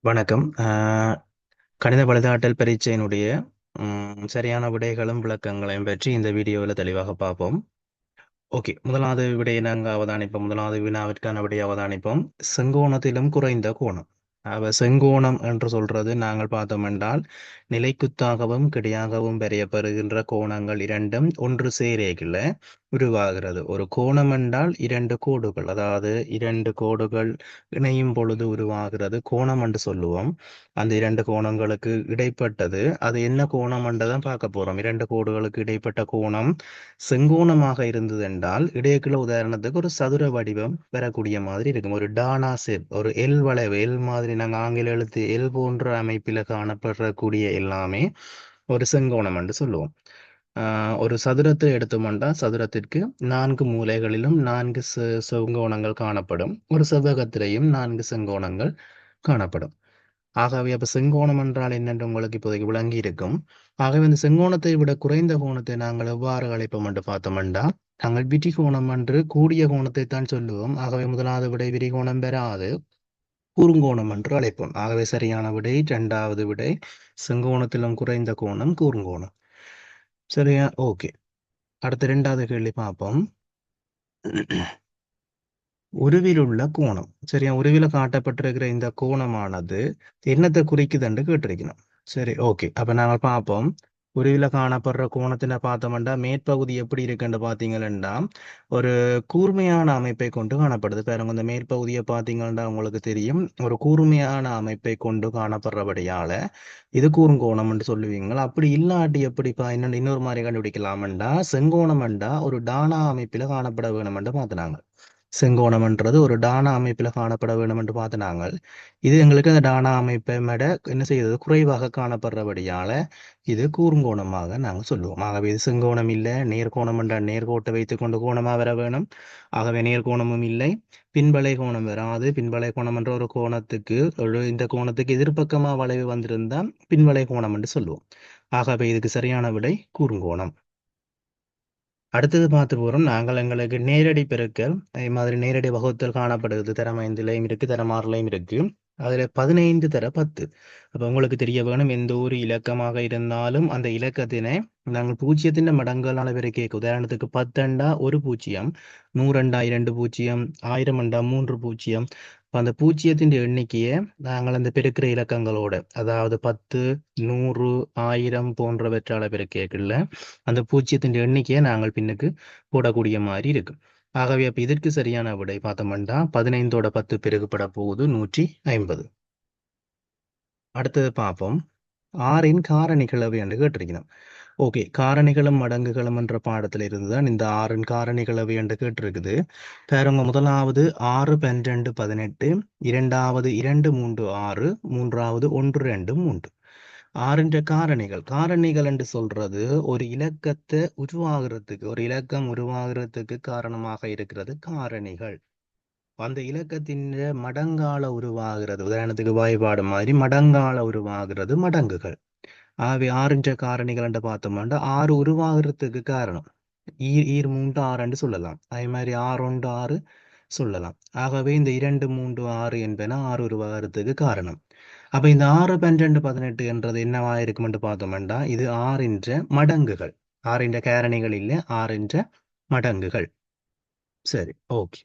வணக்கம். கணித வழிகாட்டல் பரீட்சையினுடைய சரியான விடைகளும் விளக்கங்களையும் பற்றி இந்த வீடியோவில் தெளிவாக பார்ப்போம். ஓகே, முதலாவது விடையை நாங்கள் அவதானிப்போம். முதலாவது வினாவிற்கான விடையை அவதானிப்போம். செங்கோணத்திலும் குறைந்த கோணம். செங்கோணம் என்று சொல்றது நாங்கள் பார்த்தோம் என்றால் நிலைக்குத்தாகவும் கிடையாகவும் வரையப்படுகின்ற கோணங்கள் இரண்டும் ஒன்று சேரேகில உருவாகிறது. ஒரு கோணம் என்றால் இரண்டு கோடுகள், அதாவது இரண்டு கோடுகள் இணையும் பொழுது உருவாகிறது கோணம் என்று சொல்லுவோம். அந்த இரண்டு கோணங்களுக்கு இடைப்பட்டது அது என்ன கோணம் என்றதான் பார்க்க போறோம். இரண்டு கோடுகளுக்கு இடைப்பட்ட கோணம் செங்கோணமாக இருந்தது என்றால் இடையக்குள்ள உதாரணத்துக்கு ஒரு சதுர வடிவம் பெறக்கூடிய மாதிரி இருக்கும். ஒரு டானா ஷேப், ஒரு எல் வளைவு, எல் மாதிரி நாங்கள் ஆங்கில எழுத்து எல் போன்ற அமைப்பில் காணப்படக்கூடிய எல்லாமே ஒரு செங்கோணம் என்று சொல்லுவோம். ஒரு சதுரத்தை எடுத்தோம்னா சதுரத்திற்கு நான்கு மூலைகளிலும் நான்கு செங்கோணங்கள் காணப்படும். ஒரு செவ்வகத்திலையும் நான்கு செங்கோணங்கள் காணப்படும். ஆகவே அப்ப செங்கோணம் என்றால் என்னென்று உங்களுக்கு இப்போதைக்கு விளங்கி இருக்கும். ஆகவே இந்த செங்கோணத்தை விட குறைந்த கோணத்தை நாங்கள் எவ்வாறு அழைப்போம் என்று பார்த்தோம்னா நாங்கள் விரிகோணம் என்று கூடிய கோணத்தை தான் சொல்லுவோம். ஆகவே முதலாவது விடை விரிகோணம் பெறாது குறுங்கோணம் என்று அழைப்போம். ஆகவே சரியான விடை இரண்டாவது விடை, செங்கோணத்திலும் குறைந்த கோணம் குறுங்கோணம். சரியா? ஓகே. அடுத்த இரண்டாவது கேள்வி பார்ப்போம். உருவில் உள்ள கோணம். சரியா? உருவில காட்டப்பட்டிருக்கிற இந்த கோணமானது என்னத்தை குறிக்குதுன்னு கேட்டிருக்கணும். சரி, ஓகே. அப்ப நாங்க பார்ப்போம். உருவில காணப்படுற கோணத்தின பார்த்தோம்னா மேற்பகுதி எப்படி இருக்குன்னு பார்த்தீங்கன்னா ஒரு கூர்மையான அமைப்பை கொண்டு காணப்படுது. பாருங்க, இந்த மேற்பகுதியை பார்த்தீங்கன்னா உங்களுக்கு தெரியும் ஒரு கூர்மையான அமைப்பை கொண்டு காணப்படுறபடியால இது கூர்ங்கோணம் என்று சொல்லுவீங்களா. அப்படி இல்லாட்டி எப்படிப்பா இன்னொரு மாதிரி கண்டுபிடிக்கலாம்டா செங்கோணம்டா ஒரு டானா அமைப்பில காணப்பட வேணும்னு மாத்தினாங்க. செங்கோணம்ன்றது ஒரு டானா அமைப்பில் காணப்பட வேண்டும் என்று பார்த்து நாங்கள் இது எங்களுக்கு அந்த டானா அமைப்பை விட என்ன செய்யுது குறைவாக காணப்படுறபடியால இது கூர்ங்கோணமாக நாங்கள் சொல்லுவோம். ஆகவே இது செங்கோணம் இல்லை. நேர்கோணம் என்ற நேர்கோட்டை வைத்துக் கொண்டு கோணமாக வர வேணும். ஆகவே நேர்கோணமும் இல்லை. பின்பலை கோணம் வராது. பின்பலை கோணம் என்ற ஒரு கோணத்துக்கு இந்த கோணத்துக்கு எதிர்பக்கமா வளைவு வந்திருந்தா பின்பலை கோணம் என்று சொல்லுவோம். ஆகவே இதுக்கு சரியான விடை கூர்ங்கோணம். அடுத்தது பார்த்து போகிறோம். நாங்கள் எங்களுக்கு நேரடி பெருக்கல் அதே மாதிரி நேரடி வகுத்தல் காணப்படுகிறது. தரம் 5லையும் இருக்கு, தரம் 6லையும் இருக்கு. அதுல 15 தர 10. அப்ப உங்களுக்கு தெரிய வேணும் எந்த ஒரு இலக்கமாக இருந்தாலும் அந்த இலக்கத்தினை நாங்கள் பூஜ்ஜியத்தின் மடங்குகளான பெருக்கி உதாரணத்துக்கு 10 ஒரு பூஜ்ஜியம், 100 2 பூஜ்ஜியம், 1000 3 பூஜ்ஜியம். அந்த பூஜ்ஜியத்தின் எண்ணிக்கையை நாங்கள் அந்த பெருக்கிற இலக்கங்களோட, அதாவது 10 100 1000 போன்றவற்றால பெருக்கல அந்த பூஜ்ஜியத்தின் எண்ணிக்கையை நாங்கள் பின்னுக்கு போடக்கூடிய மாதிரி இருக்கு. ஆகவே அப்ப இதற்கு சரியான விடை பார்த்தோம்னா 15ஓட 10 பெருகுப்பட போகுது 150. அடுத்தது பார்ப்போம். ஆறின் காரணிகளவை என்று கேட்டிருக்கணும். ஓகே, காரணிகளும் மடங்குகளும் என்ற பாடத்தில் இருந்துதான் இந்த ஆறின் காரணிகளவை என்று கேட்டிருக்குது. பாருங்க, முதலாவது 6 12 18, இரண்டாவது 2 3 6, மூன்றாவது 1 2 3. ஆறின்ற காரணிகள். காரணிகள் என்று சொல்றது ஒரு இலக்கத்தை உருவாகிறதுக்கு, ஒரு இலக்கம் உருவாகிறதுக்கு காரணமாக இருக்கிறது காரணிகள். அந்த இலக்கத்தின் மடங்கால உருவாகிறது. உதாரணத்துக்கு வாய்பாடு மாதிரி மடங்கால உருவாகிறது மடங்குகள். ஆகவே ஆறின்ற காரணிகள் என்று பார்த்தோம்னா 6 உருவாகிறதுக்கு காரணம் ஈர் 3 6 என்று சொல்லலாம். அதே மாதிரி 6 1 6 சொல்லலாம். ஆகவே இந்த 2 3 6 என்பன 6 உருவாகிறதுக்கு காரணம். அப்ப இந்த 6 12 18 என்றது என்னவா இருக்கும் என்று பார்த்தோம்னா இது 6 மடங்குகள். 6 காரணிகள் இல்லை, 6 மடங்குகள். சரி, ஓகே.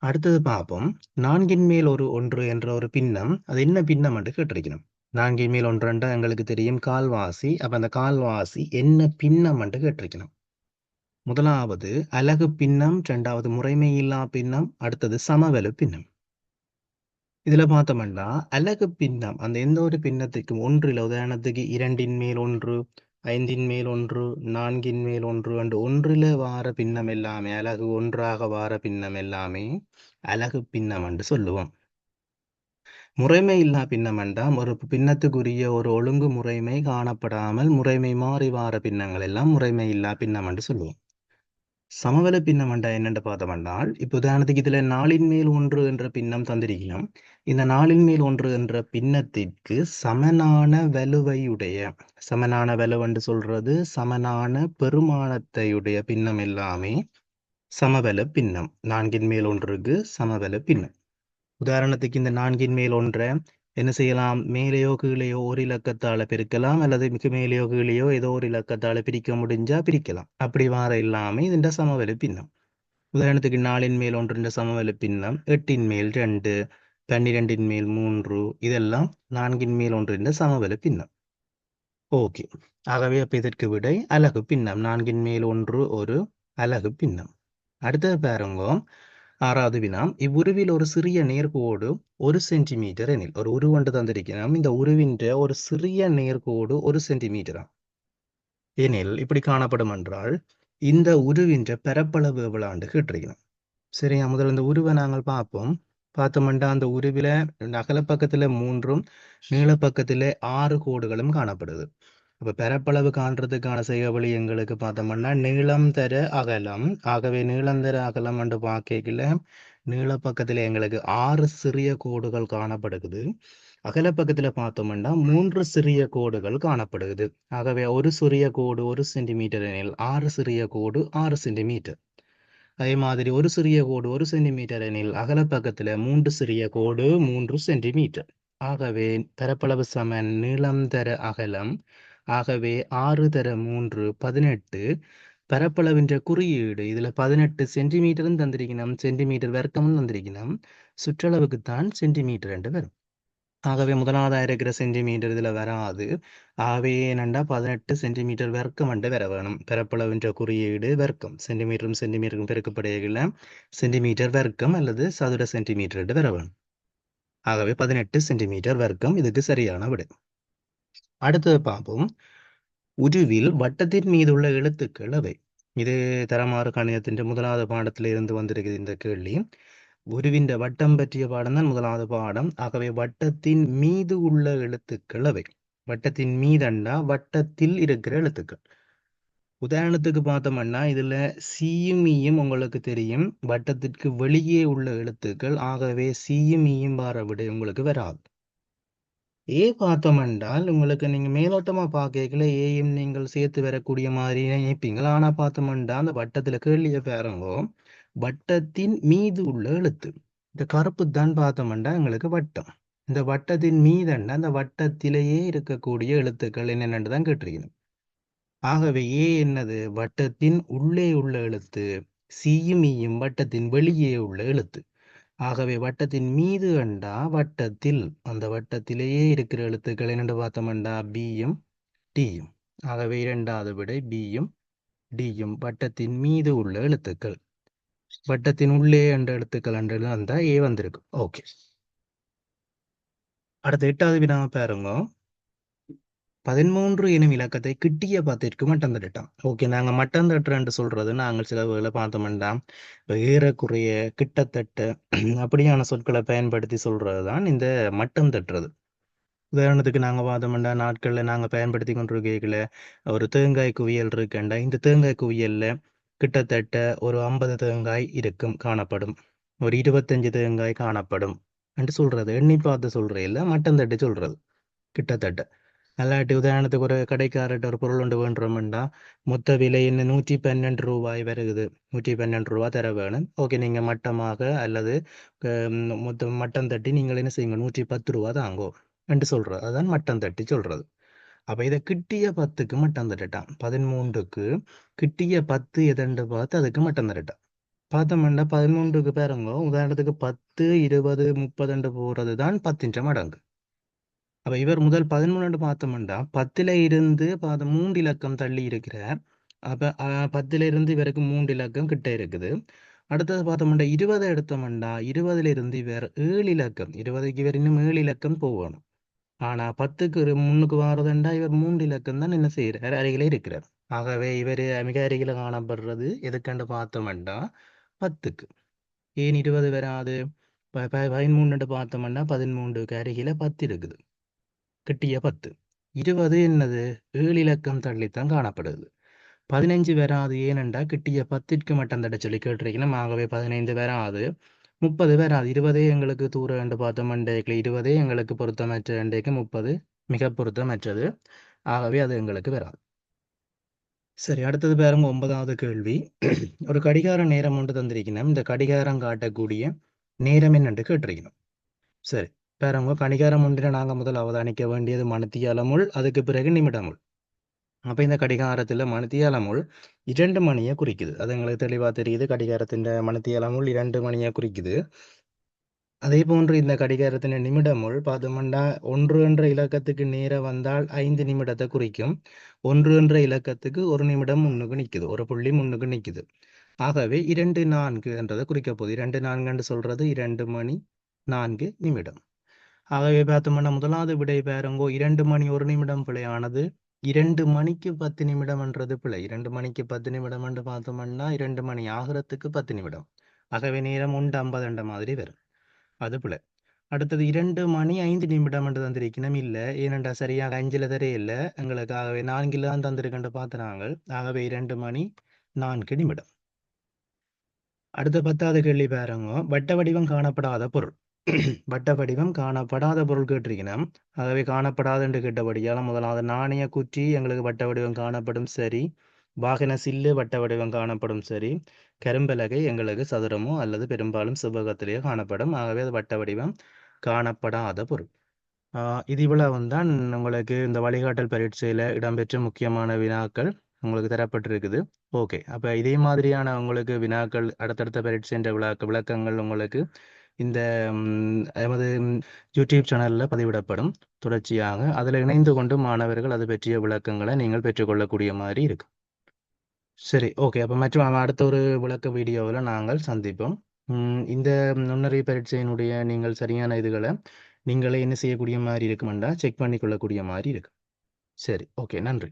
அடுத்தது பார்ப்போம். 4 மேல் ஒரு 1 என்ற ஒரு பின்னம், அது என்ன பின்னம் என்று கேட்டிருக்கணும். 4 மேல் 1 என்றால் எங்களுக்கு தெரியும் கால்வாசி. அப்ப அந்த கால்வாசி என்ன பின்னம் என்று கேட்டிருக்கணும். முதலாவது அலகு பின்னம், இரண்டாவது முறைமையில்லா பின்னம், அடுத்தது சமவெளி பின்னம். இதுல பார்த்தோம்னா அலகு பின்னம் அந்த எந்த ஒரு பின்னத்துக்கும் ஒன்றில், உதாரணத்துக்கு 2 மேல் 1, 5 மேல் 1, 4 மேல் 1 என்று ஒன்றில வார பின்னம் எல்லாமே, அலகு ஒன்றாக வார பின்னம் எல்லாமே அலகு பின்னம் என்று சொல்லுவோம். முறைமை இல்லா பின்னம் என்றால் ஒரு பின்னத்துக்குரிய ஒரு ஒழுங்கு முறைமை காணப்படாமல் முறைமை மாறி வார பின்னங்கள் எல்லாம் முறைமை இல்லா பின்னம் என்று சொல்லுவோம். சமவெளி பின்னம் என்றால் என்னென்று பார்த்தோம்னால் இப்போ உதாரணத்துக்கு இதுல 4 மேல் 1 என்ற பின்னம் தந்திருக்கிறோம். இந்த 4 மேல் 1 என்ற பின்னத்திற்கு சமனான வலுவையுடைய, சமனான வலு என்று சொல்றது சமனான பெருமானத்தையுடைய பின்னம் எல்லாமே சமவெளி பின்னம். 4 மேல் 1க்கு சமவெளி பின்னம். உதாரணத்துக்கு இந்த 4 மேல் 1 என்ன செய்யலாம்? மேலேயோ கீழேயோ ஒரு இலக்கத்தால பெருக்கலாம், அல்லது மிக மேலேயோ கீழேயோ ஏதோ ஒரு இலக்கத்தால பிரிக்க முடிஞ்சா பிரிக்கலாம். அப்படி வார எல்லாமே ഇതിന്റെ സമവല பின்னம். உதாரணத்துக்கு 4ன் மேல் 1 சமவெளி பின்னம், 8ன் மேல் 2, 12ன் மேல் 3, இதெல்லாம் 4ன் மேல் 1 சமவெளி பின்னம். ஓகே. ஆகவே அப்ப இதற்கு விடை அலகு பின்னம். 4ன் மேல் 1 ஒரு அலகு பின்னம். அடுத்தது பாருங்க, 6வது வினா. இவ்வுருவில் ஒரு சிறிய நேர்கோடு 1 சென்டிமீட்டர் எனில், ஒரு உரு ஒன்று தந்திருக்கிறோம். இந்த உருவின் ஒரு சிறிய நேர்கோடு 1 சென்டிமீட்டரா எனில் இப்படி காணப்படும் என்றால் இந்த உருவின் பரப்பளவு எவ்வளவு கேட்டிருக்கணும். சரியா, முதல்ல இந்த உருவை நாங்கள் பார்ப்போம். பார்த்தோம்னா அந்த உருவில அகல பக்கத்துல 3ம் நீள பக்கத்துல 6 கோடுகளும் காணப்படுது. அப்ப பரப்பளவு காண்றதுக்கான செய்கவழி எங்களுக்கு பார்த்தோம்னா நீளம் தர அகலம். ஆகவே நீளம் தர அகலம் என்று பார்க்கல நீள பக்கத்துல எங்களுக்கு 6 சிறிய கோடுகள் காணப்படுகிறது. அகல பக்கத்துல பார்த்தோம்னா 3 சிறிய கோடுகள் காணப்படுகிறது. ஆகவே ஒரு சிறிய கோடு 1 சென்டிமீட்டர் எனில் 6 சிறிய கோடு 6 சென்டிமீட்டர். அதே மாதிரி ஒரு சிறிய கோடு 1 சென்டிமீட்டர் எனில் அகல பக்கத்துல 3 சிறிய கோடு 3 சென்டிமீட்டர். ஆகவே பரப்பளவு சமன் நீளம் தர அகலம். ஆகவே 6 தர 3 18. பரப்பளவின் குறியீடு இதுல 18 சென்டிமீட்டரும் தந்திருக்கணும், சென்டிமீட்டர் வர்க்கமும் தந்திருக்கணும். சுற்றளவுக்குத்தான் சென்டிமீட்டர் என்று வரும். ஆகவே முதலாவதா இருக்கிற சென்டிமீட்டர் இதுல வராது. ஆகவே என்னண்டா 18 சென்டிமீட்டர் வர்க்கம் என்று வர வேணும். பரப்பளவின் குறியீடு வர்க்கம், சென்டிமீட்டரும் சென்டிமீட்டரும் பெருக்கப்படுகையில் சென்டிமீட்டர் வர்க்கம் அல்லது சதுர சென்டிமீட்டர் என்று வர வேணும். ஆகவே 18 சென்டிமீட்டர் வர்க்கம் இதுக்கு சரியான விடை. அடுத்தது பார்ப்போம். உருவில் வட்டத்தின் மீது உள்ள எழுத்துக்கள் அவை. இது தரமாறு கணிதத்தின் முதலாவது பாடத்தில் இருந்து வந்திருக்குது இந்த கேள்வி. உருவின் வட்டம் பற்றிய பாடம் தான் முதலாவது பாடம். ஆகவே வட்டத்தின் மீது உள்ள எழுத்துக்கள் அவை. வட்டத்தின் மீதண்டா வட்டத்தில் இருக்கிற எழுத்துக்கள். உதாரணத்துக்கு பார்த்தோம்னா இதுல சியும் ஈயும் உங்களுக்கு தெரியும், வட்டத்திற்கு வெளியே உள்ள எழுத்துக்கள். ஆகவே சியும் ஈயும் வார விடை உங்களுக்கு வராது. ஏ பார்த்தோம் என்றால் உங்களுக்கு நீங்க மேலோட்டமா பார்க்கல ஏயும் நீங்கள் சேர்த்து வரக்கூடிய மாதிரி நினைப்பீங்களா. ஆனா பார்த்தோம்னா அந்த வட்டத்துல கேள்விய பாருங்க, வட்டத்தின் மீது உள்ள எழுத்து. இந்த கருப்பு தான் பார்த்தோம்னா எங்களுக்கு வட்டம். இந்த வட்டத்தின் மீதண்டா அந்த வட்டத்திலேயே இருக்கக்கூடிய எழுத்துக்கள் என்னென்னு தான் கேட்டிருக்கணும். ஆகவே ஏ என்னது? வட்டத்தின் உள்ளே உள்ள எழுத்து. சியும் ஈயும் வட்டத்தின் வெளியே உள்ள எழுத்து. ஆகவே வட்டத்தின் மீது கண்டா வட்டத்தில், அந்த வட்டத்திலேயே இருக்கிற எழுத்துக்கள் என்னென்று பார்த்தோம்டா பியும் டியும். ஆகவே இரண்டாவது விடை பியும் டியும் வட்டத்தின் மீது உள்ள எழுத்துக்கள். வட்டத்தின் உள்ளே என்ற எழுத்துக்கள் என்று வந்தா ஏ வந்திருக்கு. ஓகே. அடுத்த 8வது வினா பாருங்க. 13 எனும் இலக்கத்தை கிட்டிய பத்திற்கு மட்டம் தட்டிட்டான். ஓகே, நாங்க மட்டம் தட்டுறேன்னு சொல்றது நாங்கள் சில வேலை பார்த்தோம்னா ஏறக்குறைய கிட்டத்தட்ட அப்படியான சொற்களை பயன்படுத்தி சொல்றதுதான் இந்த மட்டம் தட்டுறது. உதாரணத்துக்கு நாங்க பார்த்தோம்னா நாட்கள்ல நாங்க பயன்படுத்தி கொண்டிருக்கல ஒரு தேங்காய் குவியல் இருக்குண்டா, இந்த தேங்காய் குவியல்ல கிட்டத்தட்ட ஒரு 50 தேங்காய் இருக்கும் காணப்படும், ஒரு 25 தேங்காய் காணப்படும் என்று சொல்றது. எண்ணி பார்த்து சொல்றேன், மட்டம் தட்டி சொல்றது கிட்டத்தட்ட. அல்லாட்டி உதாரணத்துக்கு ஒரு கடைக்காரர்கிட்ட ஒரு பொருள் ஒன்று வேண்டுறோம்டா, மொத்த விலை என்ன 112 ரூபாய் வருகுது, 112 ரூபாய் தர வேணும். ஓகே, நீங்க மட்டமாக அல்லது மொத்தம் மட்டம் தட்டி நீங்கள் என்ன செய்யுங்க, 110 ரூபா தாங்கோ என்று சொல்றது. அதான் மட்டம் தட்டி சொல்றது. அப்ப இதை கிட்டிய 10க்கு மட்டம் தட்டிட்டான். 13க்கு கிட்டிய 10 எதண்டு பார்த்து அதுக்கு மட்டம் தட்டிட்டான். பார்த்தோம்னா 13க்கு பாருங்க, உதாரணத்துக்கு 10, 20, 30 போறது தான் 10 மடங்கு. அப்ப இவர் முதல் 13 பார்த்தோம்னா 10ல இருந்து 3 இலக்கம் தள்ளி இருக்கிறார். அப்ப 10ல இருந்து இவருக்கு 3 இலக்கம் கிட்ட இருக்குது. அடுத்தது பார்த்தோம்னா 20 எடுத்தோம்னா 20ல இருந்து இவர் 7 இலக்கம், 20க்கு இவர் இன்னும் 7 இலக்கம் போகணும். ஆனா 10க்கு முன்னுக்கு வாரதுண்டா இவர் 3 இலக்கம் தான் என்ன செய்யறார், அருகில இருக்கிறார். ஆகவே இவர் மிக அருகில காணப்படுறது எதுக்கண்டு பார்த்தோம்னா 10க்கு. ஏன் 20 வராது? 13 பார்த்தோம்னா 13க்கு அருகில 10 இருக்குது, கிட்டிய 10. 20 என்னது? 7 இலக்கம் தள்ளித்தான் காணப்படுது. 15 வராது, ஏனென்றா கிட்டிய 10ற்கு மட்டம் தட்ட சொல்லி கேட்டிருக்கணும். ஆகவே 15 வராது. 30 வராது. 20 எங்களுக்கு தூரம் என்று பார்த்தோம் அண்டைக்கு, 20 எங்களுக்கு பொருத்தமற்ற அண்டைக்கு 30 மிக பொருத்தமற்றது. ஆகவே அது எங்களுக்கு வராது. சரி, அடுத்தது பாருங்க 9வது கேள்வி. ஒரு கடிகார நேரம் ஒன்று தந்திருக்கணும். இந்த கடிகாரம் காட்டக்கூடிய நேரம் என்னென்று கேட்டிருக்கணும். சரி, பாருங்க கடிகாரம் ஒன்றில் நாங்கள் முதல் அவதானிக்க வேண்டியது மணித்தியாலமுள், அதுக்கு பிறகு நிமிடமுள். அப்போ இந்த கடிகாரத்தில் மணித்தியாலமுள் 2 மணியை குறிக்குது. அது எங்களுக்கு தெளிவாக தெரியுது. கடிகாரத்தின் மணித்தியாலமுள் 2 மணியை குறிக்குது. அதே போன்று இந்த கடிகாரத்தின் நிமிடமுள் பார்த்தோம்னா 1 என்ற இலக்கத்துக்கு நேர வந்தால் 5 நிமிடத்தை குறிக்கும். 1 என்ற இலக்கத்துக்கு 1 நிமிடம் முன்னுக்கு நிற்குது, ஒரு புள்ளி முன்னுக்கு நிற்குது. ஆகவே 2:04 என்றதை குறிக்க போகுது. 2:04 என்று சொல்றது 2 மணி 4 நிமிடம். ஆகவே பார்த்தோம்னா முதலாவது விடை பாருங்கோ, 2 மணி 1 நிமிடம் பிழையானது. 2 மணிக்கு 10 நிமிடம் என்றது பிழை. 2 மணிக்கு 10 நிமிடம் என்று பார்த்தோம்னா 2 மணி ஆகிறதுக்கு 10 நிமிடம். ஆகவே நேரம் 1:50 என்ற மாதிரி வரும், அது பிழை. அடுத்தது 2 மணி 5 நிமிடம் என்று தந்திருக்கணும், இல்லை ஏனென்றா சரியாக 5ல் தரே இல்லை எங்களுக்கு. ஆகவே 4ல் தான் தந்திருக்கின்ற பார்த்துனாங்க. ஆகவே 2 மணி 4 நிமிடம். அடுத்த 10வது கேள்வி பாருங்க, வட்ட வடிவம் காணப்படாத பொருள். வட்ட வடிவம் காணப்படாத பொருள் கேட்டிருக்கணும். ஆகவே காணப்படாது என்று கேட்டபடியால் முதலாவது நாணய குற்றி எங்களுக்கு வட்ட வடிவம் காணப்படும், சரி. வாகன சில்லு வட்ட வடிவம் காணப்படும், சரி. கரும்பலகை எங்களுக்கு சதுரமோ அல்லது பெரும்பாலும் செவ்வகத்திலேயோ காணப்படும். ஆகவே அது வட்ட வடிவம் காணப்படாத பொருள். இது இவ்வளவு தான் உங்களுக்கு இந்த வழிகாட்டல் பரீட்சையில் இடம்பெற்ற முக்கியமான வினாக்கள் உங்களுக்கு தரப்பட்டிருக்குது. ஓகே, அப்போ இதே மாதிரியான உங்களுக்கு வினாக்கள் அடுத்தடுத்த பரீட்சை விளக்கங்கள் உங்களுக்கு இந்த எமது யூடியூப் சேனலில் பதிவிடப்படும் தொடர்ச்சியாக. அதில் இணைந்து கொண்டு மாணவர்கள் அது பற்றிய விளக்கங்களை நீங்கள் பெற்றுக்கொள்ளக்கூடிய மாதிரி இருக்கு. சரி, ஓகே. அப்போ மற்றும் அடுத்த ஒரு விளக்க வீடியோவில் நாங்கள் சந்திப்போம். இந்த நுண்ணறிவு பரீட்சையினுடைய நீங்கள் சரியான இதுகளை நீங்களே என்ன செய்யக்கூடிய மாதிரி இருக்குமெண்டா செக் பண்ணிக்கொள்ளக்கூடிய மாதிரி இருக்கு. சரி, ஓகே, நன்றி.